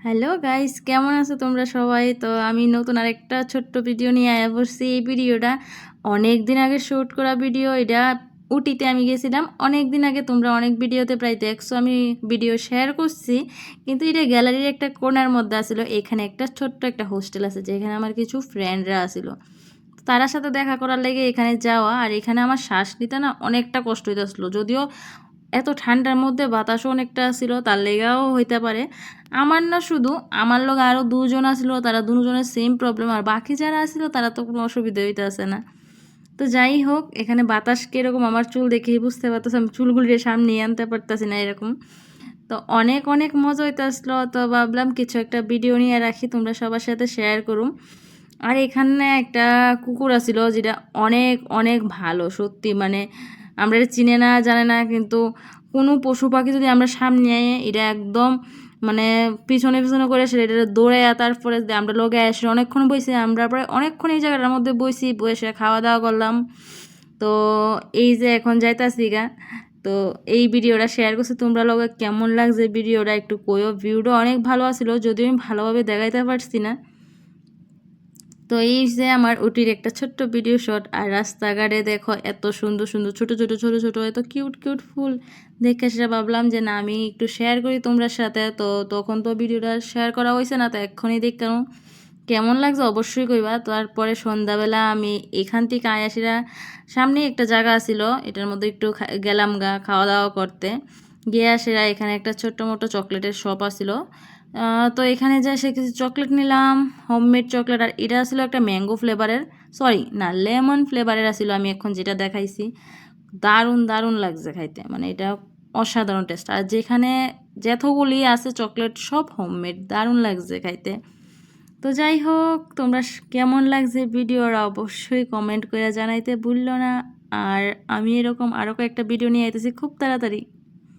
Hello guys, কেমন আছো তোমরা সবাই? তো আমি নতুন আরেকটা ছোট্ট ভিডিও নিয়ে আয়া পড়ছি। এই ভিডিওটা অনেক দিন আগে শ্যুট করা ভিডিও। এটা উটিতে আমি গেছিলাম অনেক দিন আগে। তোমরা অনেক ভিডিওতে প্রায় দেখছো, আমি ভিডিও শেয়ার করছি। কিন্তু এটা গ্যালারির একটা কোণার মধ্যে আসলো। এখানে একটা ছোট্ট একটা হোস্টেল আছে, যেখানে আমার কিছু ফ্রেন্ডরা আসলো। তার সাথে দেখা করার লেগে এখানে যাওয়া। আর এখানে আমার শ্বাস নিতে না অনেকটা কষ্ট হইতেছিল, যদিও এত ঠান্ডার মধ্যে বাতাসও অনেকটা ছিল, তার লেগাও হইতে পারে। আমার না, শুধু আমার লগে আরও দুজন আসলো, তারা দুজনের সেম প্রবলেম। আর বাকি যারা আসলো তারা তো কোনো অসুবিধা হইতে আসে না। তো যাই হোক, এখানে বাতাস কীরকম আমার চুল দেখেই বুঝতে পারতেছি। আমি চুলগুলি সামনে আনতে পারতেছি না এরকম। তো অনেক অনেক মজা হইতে আসলো। তো ভাবলাম কিছু একটা ভিডিও নিয়ে রাখি, তোমরা সবার সাথে শেয়ার করুম। আর এখানে একটা কুকুর আছিল, যেটা অনেক অনেক ভালো সত্যি। মানে আমরা এটা চিনে না জানে না, কিন্তু কোনো পশু পাখি যদি আমরা সামনে আই, এটা একদম মানে পিছনে পিছনে করে সেটা এটা দৌড়ে, তারপরে আমরা লোকে এসে অনেকক্ষণ বইছি। আমরা প্রায় অনেকক্ষণ এই জায়গাটার মধ্যে বইছি, বসে খাওয়া দাওয়া করলাম। তো এই যে এখন যাইতাছি গা। তো এই ভিডিওটা শেয়ার করছি, তোমরা লগে কেমন লাগছে ভিডিওটা একটু কইও। ভিউটা অনেক ভালো আছিল, যদিও আমি ভালোভাবে দেখাইতে পারছি না। তো এই যে আমার উটির একটা ছোট্ট ভিডিও শট। আর রাস্তাঘাটে দেখো এত সুন্দর সুন্দর ছোট ছোট ছোট ছোট এত কিউট কিউট ফুল দেখে সেটা ভাবলাম যে না, আমি একটু শেয়ার করি তোমরা সাথে। তো তখন তো ভিডিওটা শেয়ার করা হয়েছে না, তো এক্ষুনি দেখলাম কেমন লাগছে অবশ্যই কইবা। তারপরে সন্ধ্যাবেলা আমি এখান থেকে আয়াসিরা সামনে একটা জায়গা ছিল, এটার মধ্যে একটু গেলাম গা খাওয়া দাওয়া করতে। গিয়ে আসেরা এখানে একটা ছোট্ট মোটো চকলেটের শপ আছিল। তো এখানে যা সে কিছু চকলেট নিলাম, হোমমেড চকলেট। আর এটা আসলে একটা ম্যাঙ্গো ফ্লেভারের, সরি না, লেমন ফ্লেভারের আসলে আমি এখন যেটা দেখাইছি। দারুণ দারুণ লাগছে খাইতে, মানে এটা অসাধারণ টেস্ট। আর যেখানে যতগুলি আছে চকলেট সব হোমমেড, দারুণ লাগছে খাইতে। তো যাই হোক, তোমরা কেমন লাগছে ভিডিওটা অবশ্যই কমেন্ট করে জানাইতে ভুললো না। আর আমি এরকম আরও কয়েকটা ভিডিও নিয়ে আইতেছি খুব তাড়াতাড়ি।